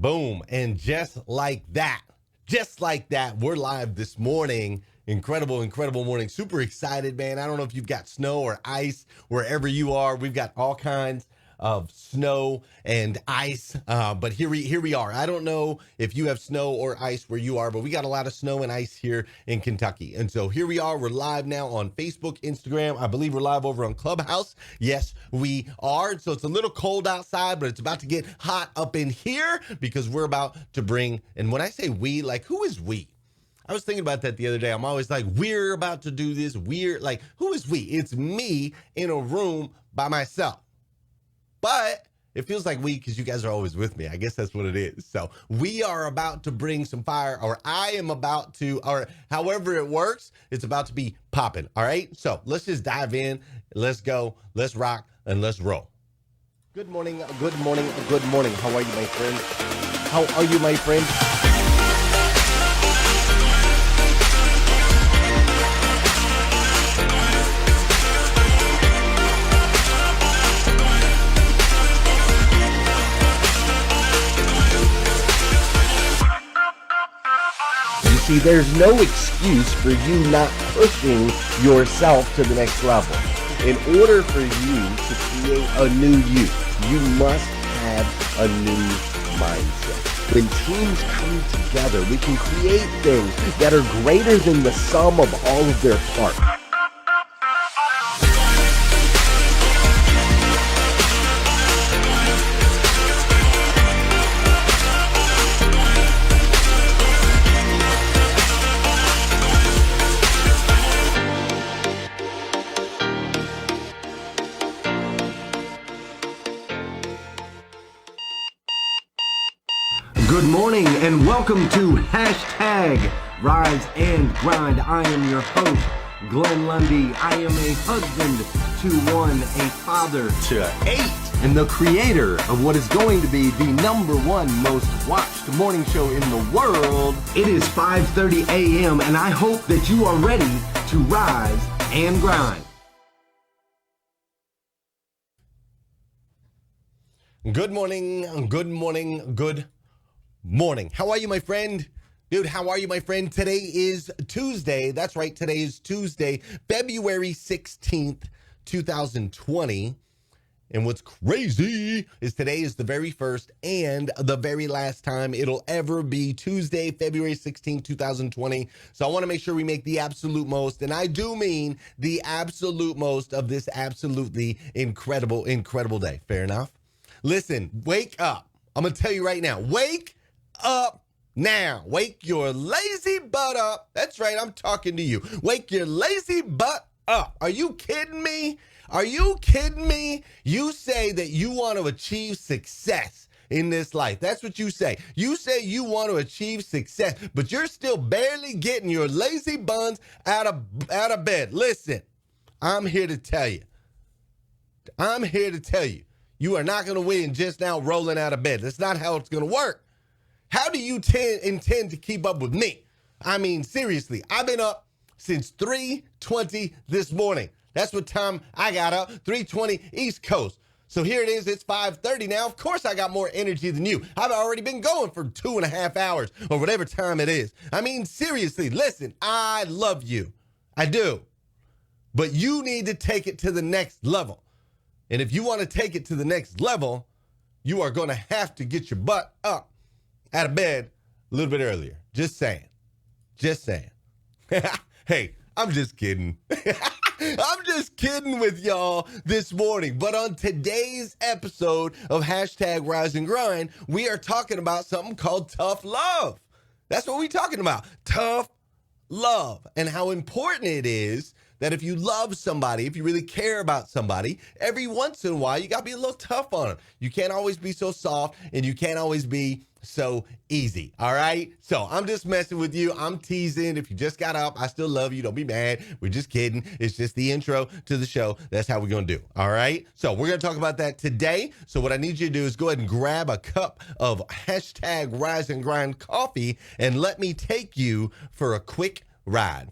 Boom. And just like that, we're live this morning. Incredible morning. Super excited, man. I don't know if you've got snow or ice wherever you are. We've got all kinds of snow and ice, but here we are. I don't know if you have snow or ice where you are, but we got a lot of snow and ice here in Kentucky. And so here we are. We're live now on Facebook, Instagram. I believe we're live over on Clubhouse. Yes, we are. So it's a little cold outside, but it's about to get hot up in here because we're about to bring, and when I say we, like, who is we? I was thinking about that the other day. I'm always like, we're about to do this. We're like, who is we? It's me in a room by myself. But it feels like we because you guys are always with me. I guess that's what it is. So we are about to bring some fire, or I am about to, or however it works, it's about to be popping. All right. So let's just dive in. Let's go. Let's rock and let's roll. Good morning. Good morning. Good morning. How are you, my friend? How are you, my friend? See, there's no excuse for you not pushing yourself to the next level. In order for you to create a new you must have a new mindset. When teams come together, we can create things that are greater than the sum of all of their parts. Good morning and welcome to hashtag Rise and Grind. I am your host, Glenn Lundy. I am a husband to one, a father to 8, and the creator of what is going to be the #1 most watched morning show in the world. It is 5:30 a.m. and I hope that you are ready to rise and grind. Good morning, good morning, good morning. How are you, my friend? Dude, how are you, my friend? Today is Tuesday. That's right. Today is Tuesday, February 16th, 2020. And what's crazy is today is the very first and the very last time it'll ever be Tuesday, February 16th, 2020. So I want to make sure we make the absolute most, and I do mean the absolute most of this absolutely incredible day. Fair enough? Listen, wake up. I'm going to tell you right now, wake up now. Wake your lazy butt up. That's right. I'm talking to you. Wake your lazy butt up. Are you kidding me? Are you kidding me? You say that you want to achieve success in this life. That's what you say. You say you want to achieve success, but you're still barely getting your lazy buns out of bed. Listen, I'm here to tell you. You are not going to win just now rolling out of bed. That's not how it's going to work. How do you intend to keep up with me? I mean, seriously, I've been up since 3:20 this morning. That's what time I got up, 3:20 East Coast. So here it is, it's 5:30 now. Of course I got more energy than you. I've already been going for 2.5 hours or whatever time it is. I mean, seriously, listen, I love you. I do. But you need to take it to the next level. And if you want to take it to the next level, you are going to have to get your butt up out of bed a little bit earlier. Just saying. Hey, I'm just kidding. I'm just kidding with y'all this morning. But on today's episode of hashtag Rise and Grind, we are talking about something called tough love. That's what we're talking about. Tough love, and how important it is that if you love somebody, if you really care about somebody, every once in a while, you got to be a little tough on them. You can't always be so soft, and you can't always be so easy. All right. So I'm just messing with you. I'm teasing. If you just got up, I still love you. Don't be mad. We're just kidding. It's just the intro to the show. That's how we're going to do. All right. So we're going to talk about that today. So what I need you to do is go ahead and grab a cup of hashtag Rise and Grind coffee and let me take you for a quick ride.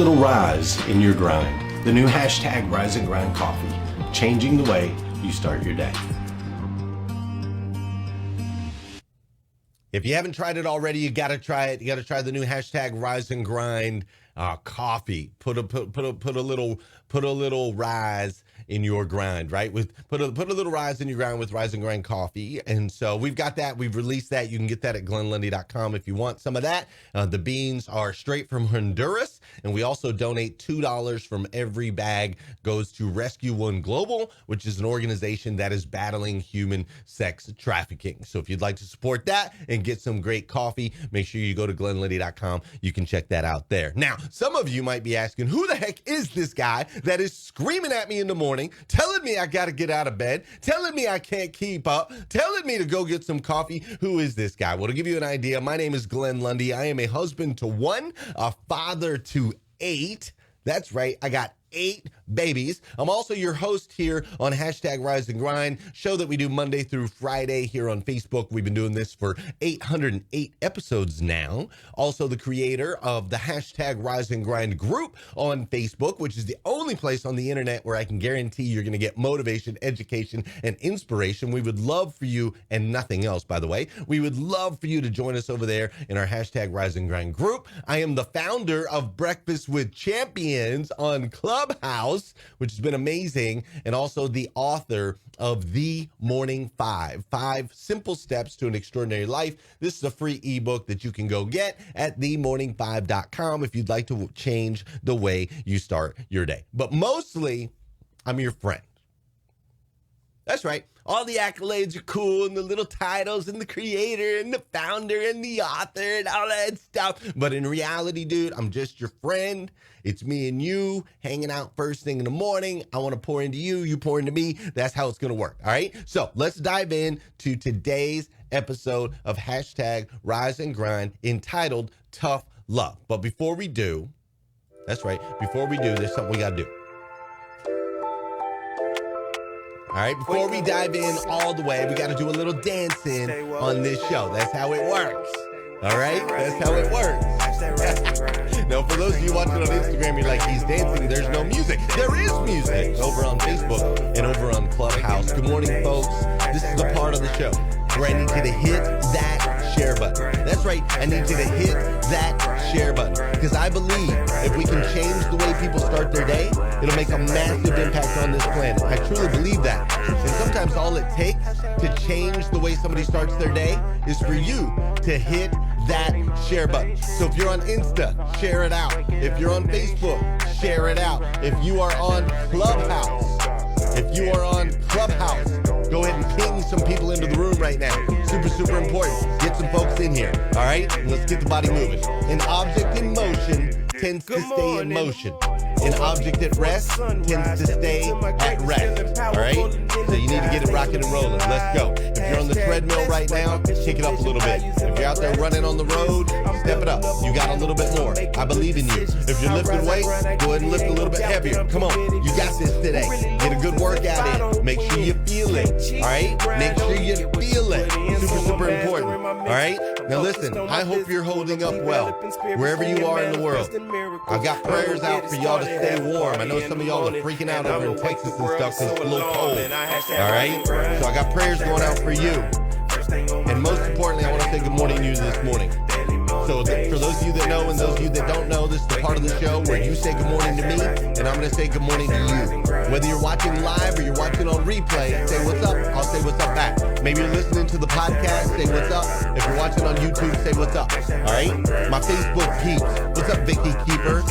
little rise in your grind. The new hashtag Rise and Grind coffee, changing the way you start your day. If you haven't tried it already, you got to try it. You got to try the new hashtag Rise and Grind coffee. Put a little rise in your grind, right? Put a little rise in your grind with Rise and Grind coffee. And so we've got that. We've released that. You can get that at glenlundy.com if you want some of that. The beans are straight from Honduras, and we also donate $2 from every bag goes to Rescue One Global, which is an organization that is battling human sex trafficking. So if you'd like to support that and get some great coffee, make sure you go to glenlundy.com. You can check that out there. Now, some of you might be asking, who the heck is this guy that is screaming at me in the morning, telling me I got to get out of bed, telling me I can't keep up, telling me to go get some coffee? Who is this guy? Well, to give you an idea, my name is Glenn Lundy. I am a husband to 1, a father to 8. That's right. I got 8 babies. I'm also your host here on hashtag Rise and Grind, show that we do Monday through Friday here on Facebook. We've been doing this for 808 episodes now. Also the creator of the hashtag Rise and Grind group on Facebook, which is the only place on the internet where I can guarantee you're going to get motivation, education, and inspiration. We would love for you, and nothing else, by the way, we would love for you to join us over there in our hashtag Rise and Grind group. I am the founder of Breakfast with Champions on Clubhouse, which has been amazing, and also the author of The Morning 5 Simple Steps to an Extraordinary Life. This is a free ebook that you can go get at themorning5.com if you'd like to change the way you start your day. But mostly, I'm your friend. That's right. All the accolades are cool, and the little titles, and the creator, and the founder, and the author, and all that stuff. But in reality, dude, I'm just your friend. It's me and you hanging out first thing in the morning. I want to pour into you. You pour into me. That's how it's going to work. All right. So let's dive in to today's episode of hashtag Rise and Grind, entitled Tough Love. But before we do, that's right. Before we do, there's something we got to do. All right, before we dive in all the way, we got to do a little dancing on this show. That's how it works. All right, that's how it works. Now, for those of you watching on Instagram, you're like, he's dancing. There's no music. There is music over on Facebook and over on Clubhouse. Good morning, folks. This is the part of the show where I need you to hit that share button. That's right. I need you to hit that share button, because I believe if we can change the way people start their day, it'll make a massive impact on this planet. I truly believe that. And sometimes all it takes to change the way somebody starts their day is for you to hit that share button. So if you're on Insta, share it out. If you're on Facebook, share it out. If you are on Clubhouse, go ahead and ping some people into the room right now. Super important. Get some folks in here. All right? And let's get the body moving. An object in motion tends to stay in motion. An object at rest tends to stay at rest. All right? So you need to get it rocking and rolling. Let's go. If you're on the treadmill right now, kick it up a little bit. If you're out there running on the road, step it up. You got a little bit more. I believe in you. If you're lifting weights, go ahead and lift a little bit heavier. Come on. You got this today. Get a good workout in. Make sure you feel it. All right? Make sure you feel it. Super important. All right? Now listen, I hope you're holding up well wherever you are in the world. I've got prayers out for y'all to stay warm. I know some of y'all are freaking out over in Texas and stuff because it's a little cold. All right? So I got prayers going out for you. And most importantly, I want to say good morning to you this morning. So for those of you that know and those of you that don't know, this is the part of the show where you say good morning to me, and I'm going to say good morning to you. Whether you're watching live or you're watching on replay, say what's up. I'll say what's up back. Maybe you're listening to the podcast, say what's up. If you're watching on YouTube, say what's up. All right? My Facebook peeps. What's up, Vicky Keeper?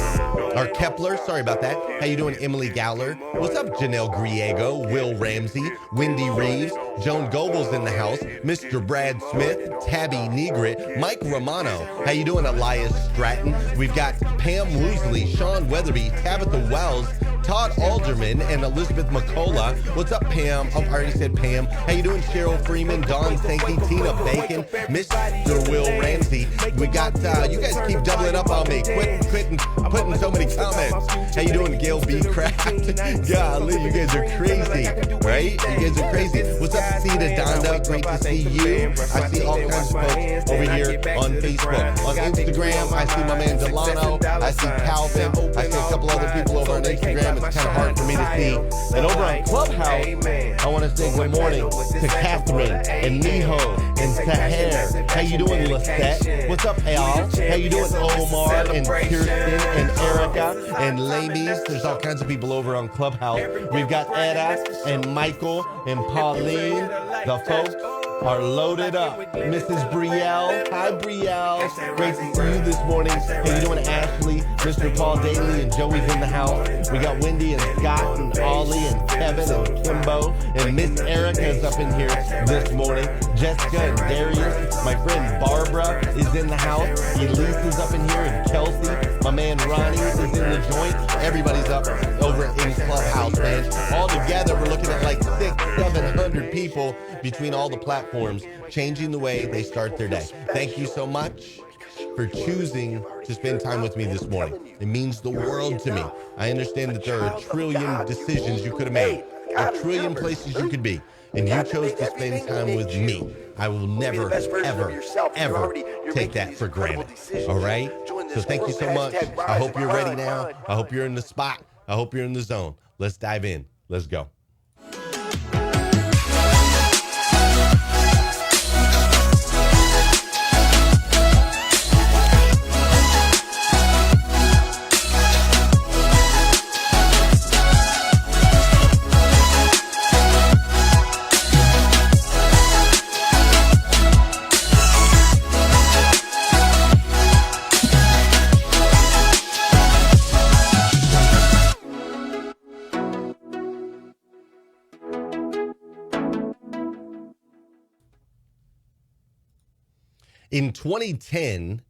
Or Kepler, sorry about that. How you doing, Emily Gowler? What's up, Janelle Griego, Will Ramsey, Wendy Reeves, Joan Goebel's in the house, Mr. Brad Smith, Tabby Negrit, Mike Romano. How you doing, Elias Stratton? We've got Pam Woosley, Sean Weatherby, Tabitha Wells, Todd Alderman, and Elizabeth McCullough. What's up, Pam? Oh, I already said Pam. How you doing, Cheryl Freeman, Don Sankey, Tina Bacon, Mr. Will Ramsey. We got, you guys keep doubling up on me. Quit putting so many comments. How you doing, Gail B. Craft? Golly, you guys are crazy, right? You guys are crazy. What's up, Cedar Donda? Great to see you. I see all kinds of folks over here on Facebook. On Instagram, I see my man Delano. I see Calvin. I see a couple other people over on Instagram. It's kind of hard for me to see. And over on Clubhouse, I want to say good morning to Catherine and Miho and Taher. How you doing, Lisette? What's up, Al? How you doing, Omar and Kirsten and Erica and Ladies? There's all kinds of people over on Clubhouse. We've got Etta and Michael and Pauline. The folks are loaded up. Mrs. Brielle. Hi, Brielle. Great to see you this morning. How you doing, Ashley? Mr. Paul Daly and Joey's in the house. We got Wendy and Scott and Ollie and Kevin and Kimbo. And Miss Erica's up in here this morning. Jessica and Darius. My friend Barbara is in the house. Elise is up in here and Kelsey. My man Ronnie is in the joint. Everybody's up over in Clubhouse, man. All together, we're looking at like 600-700 people between all the platforms, changing the way they start their day. Thank you so much for choosing to spend time with me this morning. It means the world to me. I understand that there are a trillion decisions you could have made, a trillion places you could be, and you chose to spend time with me. I will never, ever, ever take that for granted. All right? So thank you so much. I hope you're ready now. I hope you're in the spot. I hope you're in the zone. Let's dive in. Let's go. In 2010,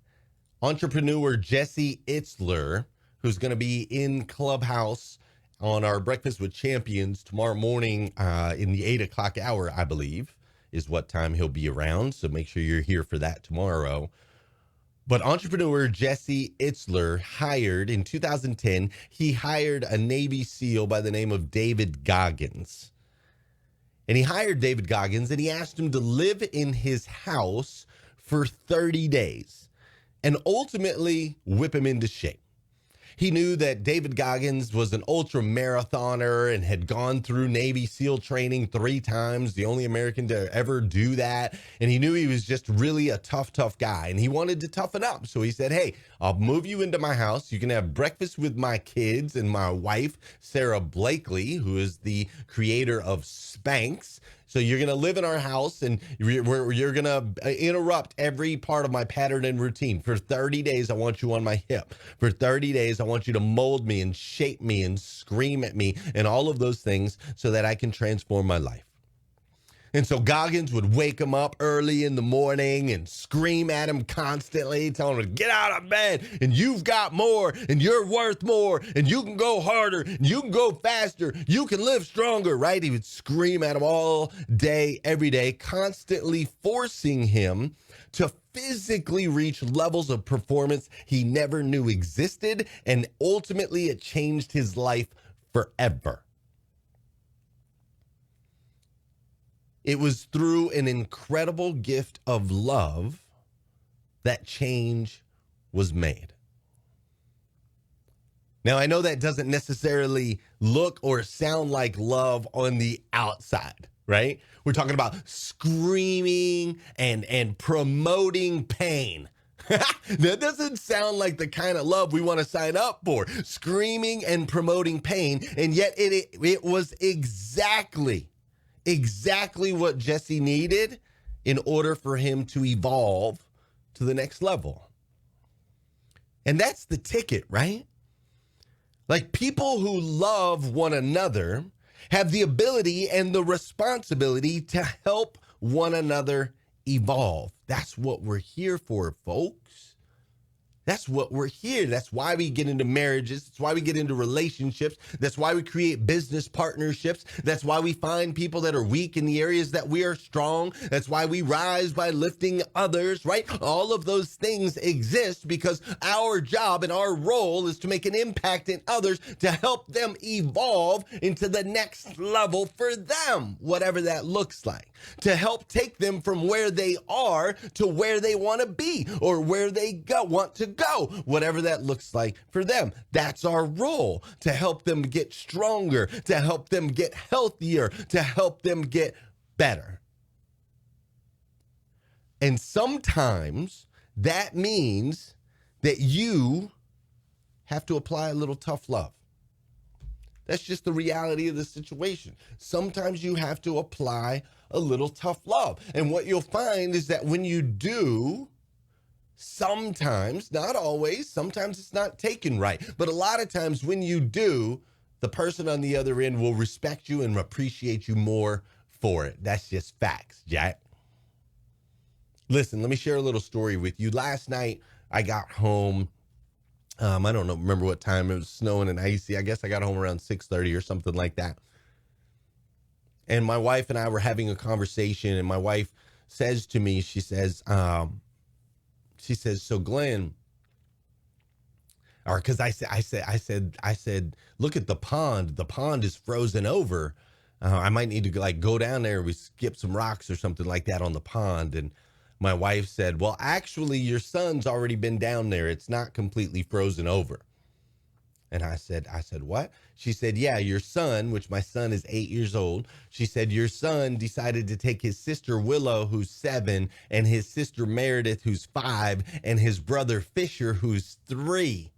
entrepreneur Jesse Itzler, who's going to be in Clubhouse on our Breakfast with Champions tomorrow morning in the 8 o'clock hour, I believe, is what time he'll be around. So make sure you're here for that tomorrow. But entrepreneur Jesse Itzler hired in 2010, he hired a Navy SEAL by the name of David Goggins. And he hired David Goggins and he asked him to live in his house for 30 days and ultimately whip him into shape. He knew that David Goggins was an ultra marathoner and had gone through Navy SEAL training 3 times, the only American to ever do that. And he knew he was just really a tough guy and he wanted to toughen up. So he said, hey, I'll move you into my house. You can have breakfast with my kids and my wife, Sarah Blakely, who is the creator of Spanx. So you're going to live in our house and you're going to interrupt every part of my pattern and routine. For 30 days, I want you on my hip. For 30 days, I want you to mold me and shape me and scream at me and all of those things so that I can transform my life. And so Goggins would wake him up early in the morning and scream at him constantly, telling him to get out of bed and you've got more and you're worth more and you can go harder and you can go faster. You can live stronger, right? He would scream at him all day, every day, constantly forcing him to physically reach levels of performance he never knew existed. And ultimately, it changed his life forever. It was through an incredible gift of love that change was made. Now, I know that doesn't necessarily look or sound like love on the outside, right? We're talking about screaming and promoting pain. That doesn't sound like the kind of love we want to sign up for. Screaming and promoting pain. And yet it was exactly what Jesse needed in order for him to evolve to the next level. And that's the ticket, right? Like, people who love one another have the ability and the responsibility to help one another evolve. That's what we're here for, folks. That's what we're here. That's why we get into marriages. That's why we get into relationships. That's why we create business partnerships. That's why we find people that are weak in the areas that we are strong. That's why we rise by lifting others, right? All of those things exist because our job and our role is to make an impact in others to help them evolve into the next level for them, whatever that looks like, to help take them from where they are to where they want to be or where they want to go, whatever that looks like for them. That's our role, to help them get stronger, to help them get healthier, to help them get better. And sometimes that means that you have to apply a little tough love. That's just the reality of the situation. Sometimes you have to apply a little tough love. And what you'll find is that when you do, sometimes, not always, sometimes it's not taken right, but a lot of times when you do, the person on the other end will respect you and appreciate you more for it. That's just facts, Jack. Listen, let me share a little story with you. Last night, I got home. I don't know, remember what time. It was snowing and icy. I guess I got home around 6:30 or something like that. And my wife and I were having a conversation, and my wife says to me, she says, so Glenn, or because I said, look at the pond. The pond is frozen over. I might need to go down there. We skip some rocks or something like that on the pond. And my wife said, well, actually, your son's already been down there. It's not completely frozen over. And I said, what? She said, yeah, your son, which my son is 8 years old. She said, your son decided to take his sister Willow, who's 7, and his sister Meredith, who's 5, and his brother Fisher, who's 3,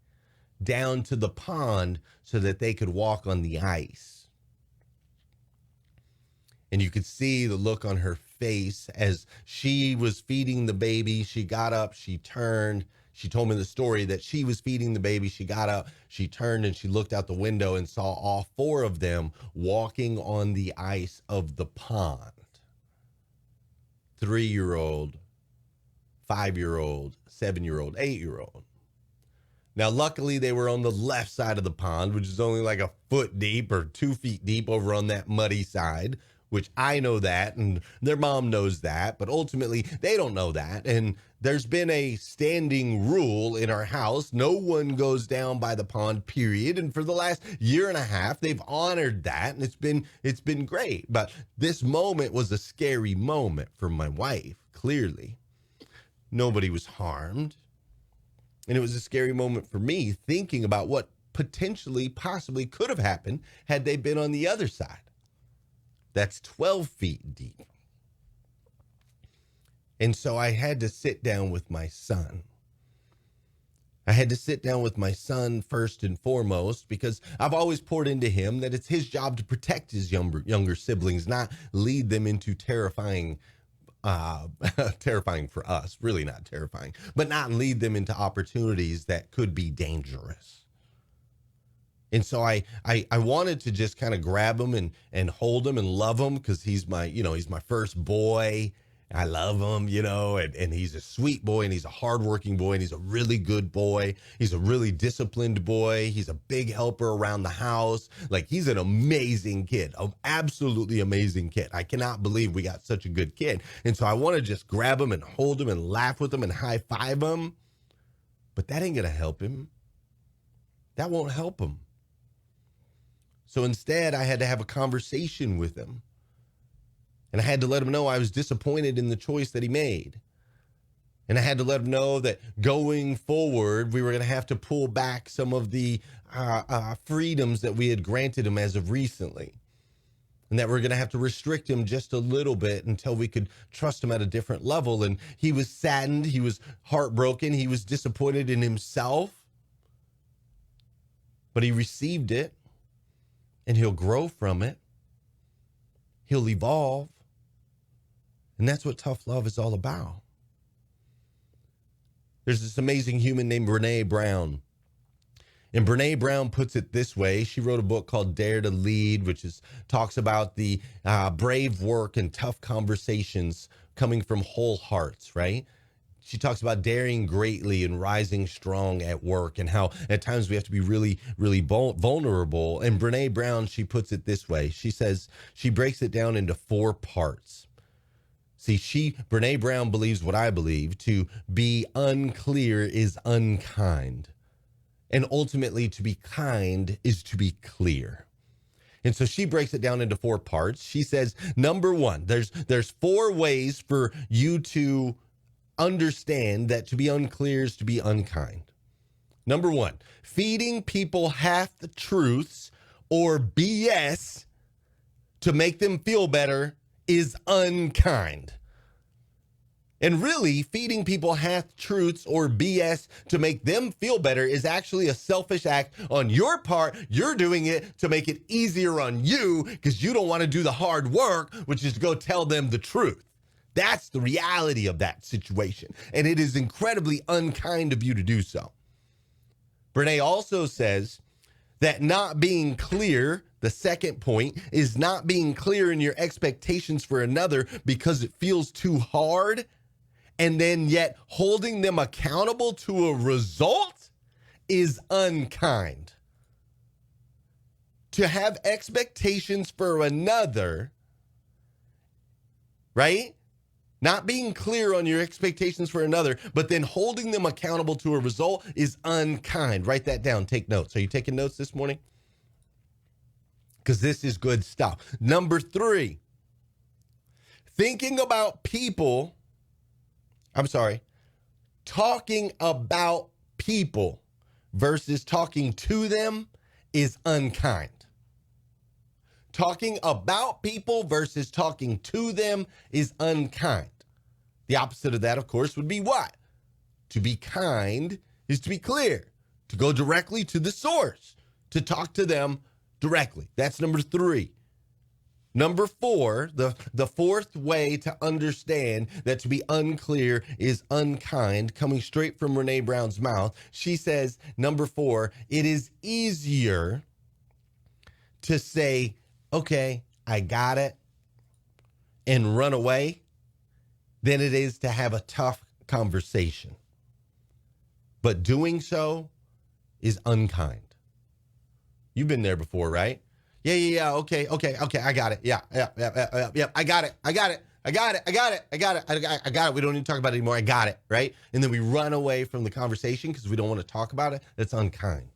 down to the pond so that they could walk on the ice. And you could see the look on her face as she was feeding the baby. She got up, she turned. She told me the story that she was feeding the baby. She got up, she turned, and she looked out the window and saw all 4 of them walking on the ice of the pond. 3-year-old, 5-year-old, 7-year-old, 8-year-old. Now, luckily, they were on the left side of the pond, which is only like a foot deep or 2 feet deep over on that muddy side, which I know that, and their mom knows that, but ultimately they don't know that. And there's been a standing rule in our house. No one goes down by the pond, period. And for the last year and a half, they've honored that, and it's been great. But this moment was a scary moment for my wife, clearly. Nobody was harmed. And it was a scary moment for me, thinking about what potentially, possibly could have happened had they been on the other side. That's 12 feet deep. And so I had to sit down with my son. I had to sit down with my son first and foremost, because I've always poured into him that it's his job to protect his younger siblings, not lead them into terrifying for us, really not terrifying, but not lead them into opportunities that could be dangerous. And so I wanted to just kind of grab him and hold him and love him, because he's my first boy. I love him, and he's a sweet boy, and he's a hardworking boy, and he's a really good boy. He's a really disciplined boy. He's a big helper around the house. Like, he's an amazing kid, an absolutely amazing kid. I cannot believe we got such a good kid. And so I want to just grab him and hold him and laugh with him and high five him. But that ain't going to help him. That won't help him. So instead, I had to have a conversation with him. And I had to let him know I was disappointed in the choice that he made. And I had to let him know that going forward, we were going to have to pull back some of the freedoms that we had granted him as of recently. And that we're going to have to restrict him just a little bit until we could trust him at a different level. And he was saddened. He was heartbroken. He was disappointed in himself. But he received it. And he'll grow from it. He'll evolve. And that's what tough love is all about. There's this amazing human named Brene Brown. And Brene Brown puts it this way. She wrote a book called Dare to Lead, which talks about the brave work and tough conversations coming from whole hearts, right? She talks about daring greatly and rising strong at work, and how at times we have to be really, really vulnerable. And Brene Brown, she puts it this way. She says, she breaks it down into 4 parts. See, Brene Brown believes what I believe: to be unclear is unkind. And ultimately, to be kind is to be clear. And so she breaks it down into 4 parts. She says, number 1, there's 4 ways for you to understand that to be unclear is to be unkind. Number 1, feeding people half the truths or BS to make them feel better is unkind. And really, feeding people half truths or BS to make them feel better is actually a selfish act on your part. You're doing it to make it easier on you because you don't want to do the hard work, which is to go tell them the truth. That's the reality of that situation. And it is incredibly unkind of you to do so. Brene also says that not being clear, the second point, is not being clear in your expectations for another because it feels too hard, and then yet holding them accountable to a result is unkind. To have expectations for another, right? Not being clear on your expectations for another, but then holding them accountable to a result is unkind. Write that down. Take notes. Are you taking notes this morning? Because this is good stuff. Number 3, talking about people versus talking to them is unkind. Talking about people versus talking to them is unkind. The opposite of that, of course, would be what? To be kind is to be clear, to go directly to the source, to talk to them directly. That's number 3. Number 4, the 4th way to understand that to be unclear is unkind, coming straight from Brene Brown's mouth. She says, number 4, it is easier to say, okay, I got it, and run away than it is to have a tough conversation. But doing so is unkind. You've been there before, right? Yeah. Okay. I got it. Yeah. I got it. We don't need to talk about it anymore. I got it. Right. And then we run away from the conversation because we don't want to talk about it. That's unkind.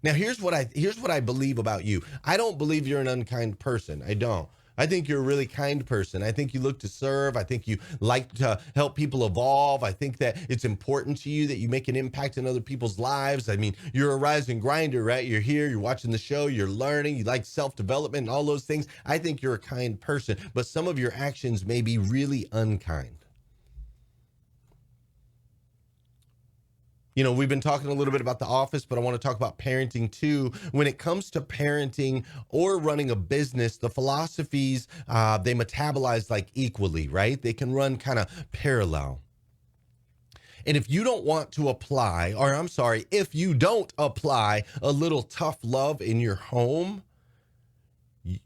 Now, here's what I believe about you. I don't believe you're an unkind person. I don't. I think you're a really kind person. I think you look to serve. I think you like to help people evolve. I think that it's important to you that you make an impact in other people's lives. I mean, you're a rise and grinder, right? You're here, you're watching the show, you're learning, you like self-development and all those things. I think you're a kind person, but some of your actions may be really unkind. You know, we've been talking a little bit about The Office, but I want to talk about parenting too. When it comes to parenting or running a business, the philosophies, they metabolize like equally, right? They can run kind of parallel. And if you don't want to apply, or I'm sorry, if you don't apply a little tough love in your home,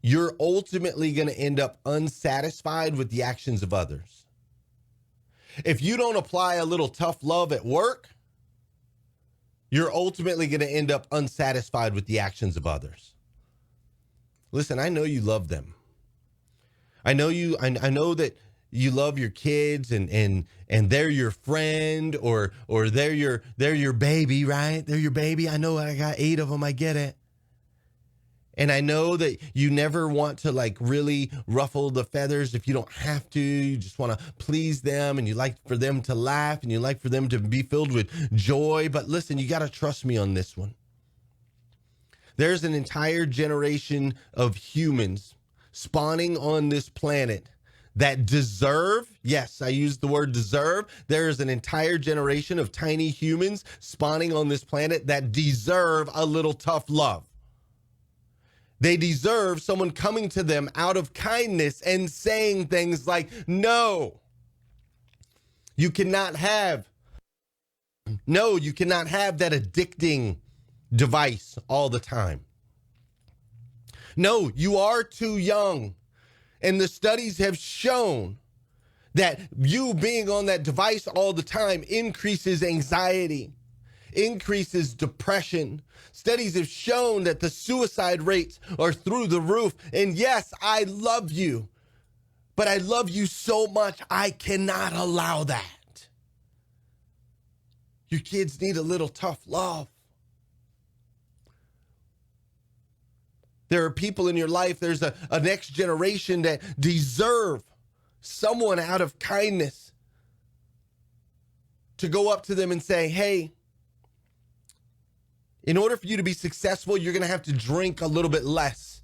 you're ultimately going to end up unsatisfied with the actions of others. If you don't apply a little tough love at work, you're ultimately going to end up unsatisfied with the actions of others. Listen, I know you love them. I know that you love your kids and they're your friend or they're your baby, right? They're your baby. I know I got 8 of them. I get it. And I know that you never want to like really ruffle the feathers if you don't have to. You just want to please them and you like for them to laugh and you like for them to be filled with joy. But listen, you got to trust me on this one. There's an entire generation of humans spawning on this planet that deserve, yes, I use the word deserve. There is an entire generation of tiny humans spawning on this planet that deserve a little tough love. They deserve someone coming to them out of kindness and saying things like, no, you cannot have that addicting device all the time. No, you are too young. And the studies have shown that you being on that device all the time increases anxiety, increases depression. Studies have shown that the suicide rates are through the roof. And yes, I love you, but I love you so much, I cannot allow that. Your kids need a little tough love. There are people in your life, there's a next generation that deserve someone out of kindness to go up to them and say, hey, in order for you to be successful, you're going to have to drink a little bit less.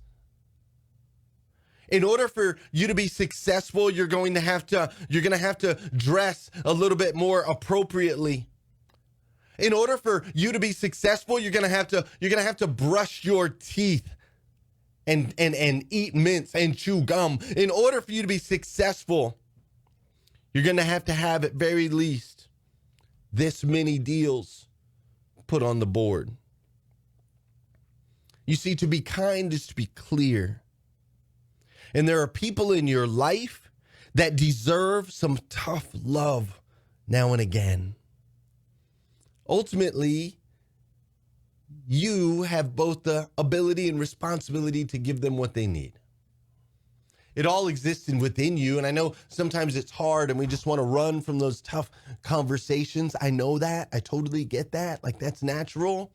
In order for you to be successful, you're going to have to dress a little bit more appropriately. In order for you to be successful, you're going to have to brush your teeth and eat mints and chew gum. In order for you to be successful, you're going to have at very least this many deals put on the board. You see, to be kind is to be clear. And there are people in your life that deserve some tough love now and again. Ultimately, you have both the ability and responsibility to give them what they need. It all exists within you. And I know sometimes it's hard and we just want to run from those tough conversations. I know that. I totally get that. Like, that's natural.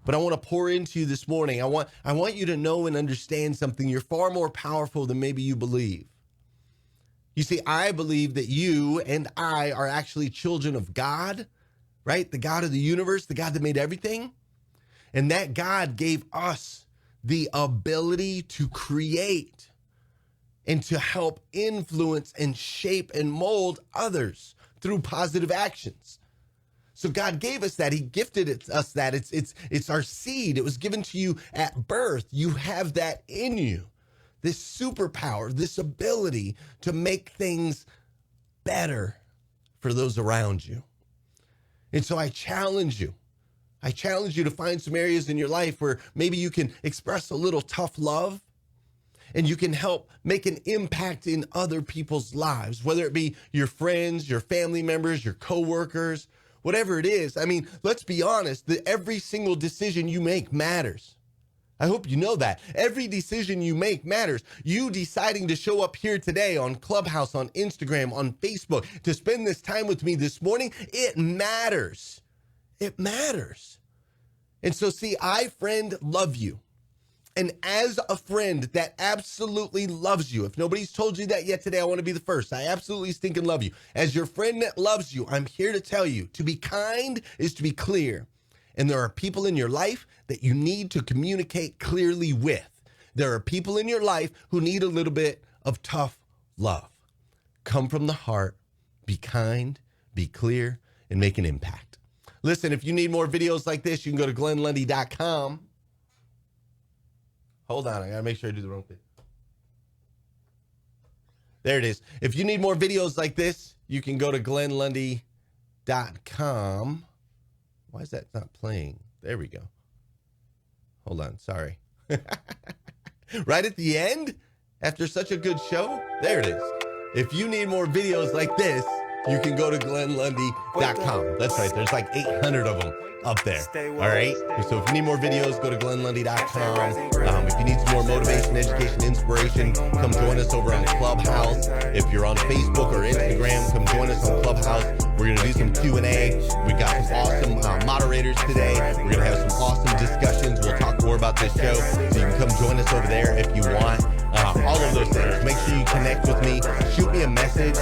But I want to pour into you this morning. I want you to know and understand something. You're far more powerful than maybe you believe. You see, I believe that you and I are actually children of God, right? The God of the universe, the God that made everything. And that God gave us the ability to create and to help influence and shape and mold others through positive actions. So God gave us that. He gifted us that. It's our seed. It was given to you at birth. You have that in you, this superpower, this ability to make things better for those around you. And so I challenge you. I challenge you to find some areas in your life where maybe you can express a little tough love and you can help make an impact in other people's lives, whether it be your friends, your family members, your coworkers, whatever it is. I mean, let's be honest, that every single decision you make matters. I hope you know that. Every decision you make matters. You deciding to show up here today on Clubhouse, on Instagram, on Facebook, to spend this time with me this morning, it matters. It matters. And so, see, I, friend, love you. And as a friend that absolutely loves you, if nobody's told you that yet today, I want to be the first. I absolutely stinking love you. As your friend that loves you, I'm here to tell you, to be kind is to be clear. And there are people in your life that you need to communicate clearly with. There are people in your life who need a little bit of tough love. Come from the heart, be kind, be clear, and make an impact. Listen, if you need more videos like this, you can go to glennlundy.com. Hold on, I gotta make sure I do the wrong thing. There it is. If you need more videos like this, you can go to glennlundy.com. Why is that not playing? There we go. Hold on, sorry. Right at the end, after such a good show, there it is. If you need more videos like this, you can go to glennlundy.com. That's right, there's like 800 of them up there. All right. So if you need more videos, go to glennlundy.com. If you need some more motivation, education, inspiration, come join us over on Clubhouse. If you're on Facebook or Instagram, come join us on Clubhouse. We're going to do some Q&A. We got some awesome moderators today. We're going to have some awesome discussions. We'll talk more about this show. So you can come join us over there if you want. All of those things. Make sure you connect with me. Shoot me a message.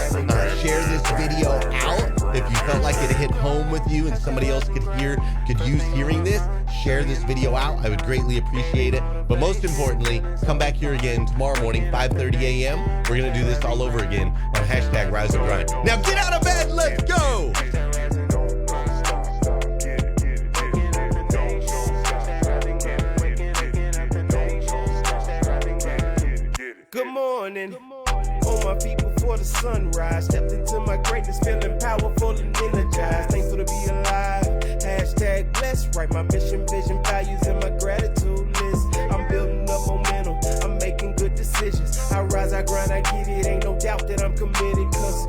Share this video out. If you felt like it hit home with you and somebody else could use hearing this, share this video out. I would greatly appreciate it. But most importantly, come back here again tomorrow morning, 5:30 a.m. We're going to do this all over again on #RiseAndGrind. Now get out of bed. Let's go. Good morning. On my feet before the sunrise. Stepped into my greatness, feeling powerful and energized. Thankful to be alive. #blessed. Write my mission, vision, values, and my gratitude list. I'm building up momentum. I'm making good decisions. I rise, I grind, I get it. Ain't no doubt that I'm committed. Cause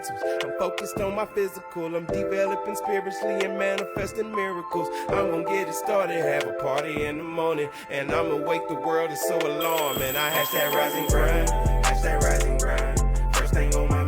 fundamentals. I'm focused on my physical. I'm developing spiritually and manifesting miracles. I'm gonna get it started, have a party in the morning, and I'ma wake the world. It's so alarming. I hashtag rise and grind, hashtag rise and grind. First thing on my